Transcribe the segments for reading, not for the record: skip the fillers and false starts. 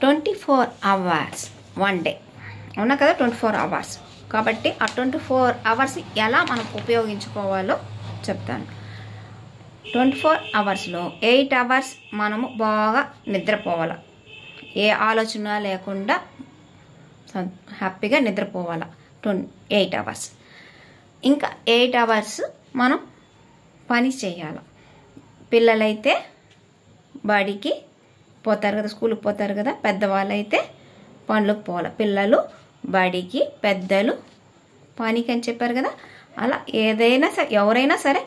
24 hours one day అవునా కదా, 24 hours. కాబట్టి ఆ 24 hours ఎలా మనం ఉపయోగించుకోవాలో చెప్తాను. 24 hours-లో 8 hours మనము బాగా నిద్రపోవాలి. ఏ ఆలోచన లేకుండా హ్యాపీగా నిద్రపోవాలి 8 hours. ఇంకా 8 hours మనం పని చేయాలి. పిల్లలైతే బడికి పోతారు కదా, స్కూల్కి పోతారు కదా, పెద్దవాళ్ళు అయితే పనులకు పోవాలి. పిల్లలు బడికి, పెద్దలు పనికి అని చెప్పారు కదా. అలా ఏదైనా సరే, ఎవరైనా సరే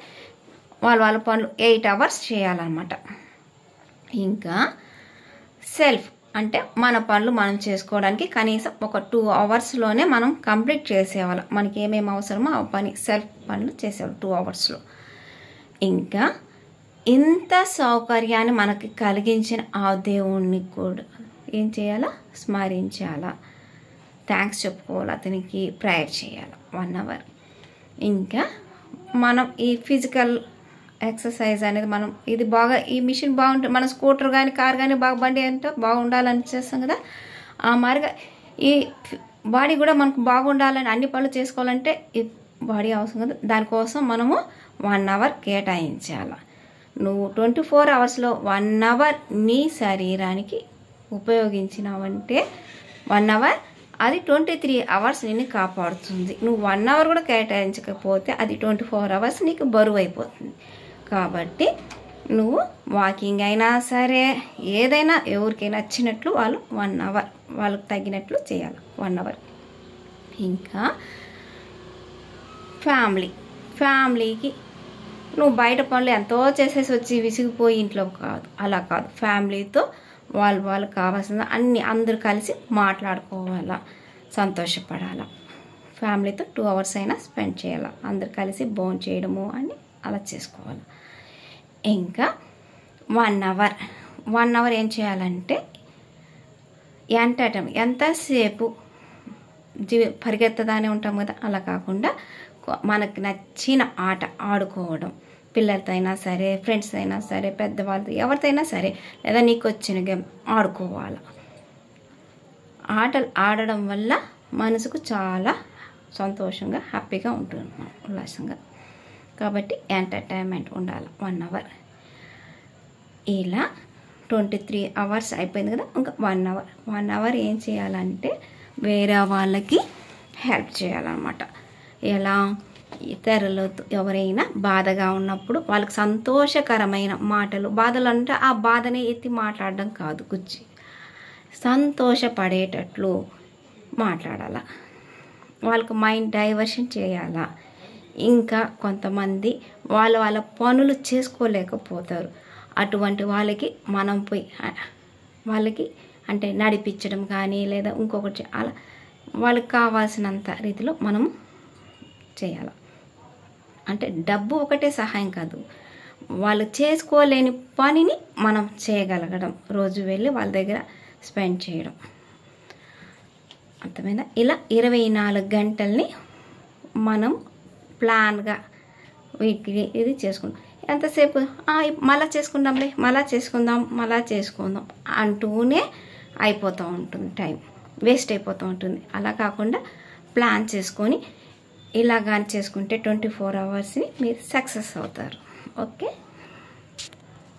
వాళ్ళ పనులు 8 hours చేయాలన్నమాట. ఇంకా సెల్ఫ్ అంటే మన పనులు మనం చేసుకోవడానికి కనీసం ఒక 2 hours-లోనే మనం కంప్లీట్ చేసేవాళ్ళం. మనకి ఏమేమి అవసరమో ఆ పని సెల్ఫ్ పనులు చేసేవాళ్ళం 2 hours-లో. ఇంకా ఇంత సౌకర్యాన్ని మనకి కలిగించిన ఆ దేవుణ్ణి కూడా ఏం చేయాలా, స్మరించాలా, థ్యాంక్స్ చెప్పుకోవాలి, అతనికి ప్రేయర్ చేయాలి 1 hour. ఇంకా మనం ఈ ఫిజికల్ ఎక్సర్సైజ్ అనేది మనం ఇది బాగా, ఈ మిషన్ బాగుంటుంది, మన స్కూటర్ కానీ కార్ కానీ బాగా బండి అంటే బాగుండాలని చేస్తాం కదా. ఆ మాదిరిగా ఈ బాడీ కూడా మనకు బాగుండాలని, అన్ని పనులు చేసుకోవాలంటే ఈ బాడీ అవసరం కదా. దానికోసం మనము 1 hour కేటాయించాలి. నువ్వు 24 hours-లో 1 hour నీ శరీరానికి ఉపయోగించినావంటే 1 hour అది 23 hours నిన్ను కాపాడుతుంది. నువ్వు 1 hour కూడా కేటాయించకపోతే అది 24 hours నీకు బరువు అయిపోతుంది. కాబట్టి నువ్వు వాకింగ్ అయినా సరే, ఏదైనా ఎవరికైనా నచ్చినట్లు వాళ్ళు 1 hour వాళ్ళకి తగినట్లు చేయాలి 1 hour. ఇంకా ఫ్యామిలీకి నువ్వు బయట పనులు ఎంతో చేసేసి వచ్చి విసిగిపోయి ఇంట్లో కాదు, అలా కాదు. ఫ్యామిలీతో వాళ్ళకి కావాల్సిన అన్ని అందరూ కలిసి మాట్లాడుకోవాలా, సంతోషపడాలా. ఫ్యామిలీతో 2 hours అయినా స్పెండ్ చేయాలి, అందరు కలిసి భోజనం చేయడము అని అలా చేసుకోవాలి. ఇంకా 1 hour ఏం చేయాలంటే ఎంటర్టైన్మెంట్, ఎంతసేపు పరిగెత్తదానే ఉంటాం కదా, అలా కాకుండా మనకు నచ్చిన ఆట ఆడుకోవడం. పిల్లలతో అయినా సరే, ఫ్రెండ్స్ అయినా సరే, పెద్దవాళ్ళతో ఎవరితో అయినా సరే, లేదా నీకు వచ్చిన గేమ్ ఆడుకోవాలి. ఆటలు ఆడడం వల్ల మనసుకు చాలా సంతోషంగా, హ్యాపీగా ఉంటుంది, ఉల్లాసంగా. కాబట్టి ఎంటర్టైన్మెంట్ ఉండాలి 1 hour. ఇలా 23 hours అయిపోయింది కదా. ఇంకా 1 hour ఏం చేయాలంటే వేరే వాళ్ళకి హెల్ప్ చేయాలన్నమాట. ఎలా, ఇతరులతో ఎవరైనా బాధగా ఉన్నప్పుడు వాళ్ళకి సంతోషకరమైన మాటలు, బాధలు అంటే ఆ బాధని ఎత్తి మాట్లాడడం కాదు, సంతోషపడేటట్లు మాట్లాడాల, వాళ్ళకి మైండ్ డైవర్షన్ చేయాలా. ఇంకా కొంతమంది వాళ్ళ పనులు చేసుకోలేకపోతారు, అటువంటి వాళ్ళకి మనం పోయి వాళ్ళకి అంటే నడిపించడం కానీ లేదా ఇంకొకటి అలా వాళ్ళకి కావాల్సినంత రీతిలో మనము చేయాలి. అంటే డబ్బు ఒకటే సహాయం కాదు, వాళ్ళు చేసుకోలేని పనిని మనం చేయగలగడం, రోజు వెళ్ళి వాళ్ళ దగ్గర స్పెండ్ చేయడం, అర్థమైందా? ఇలా 24 గంటల్ని మనం ప్లాన్గా వీటికి ఇది చేసుకుందాం. ఎంతసేపు మళ్ళా చేసుకుందాం అంటూనే అయిపోతూ ఉంటుంది, టైం వేస్ట్ అయిపోతూ ఉంటుంది. అలా కాకుండా ప్లాన్ చేసుకొని ఇలా కానీ చేసుకుంటే 24 hours మీరు సక్సెస్ అవుతారు. ఓకే.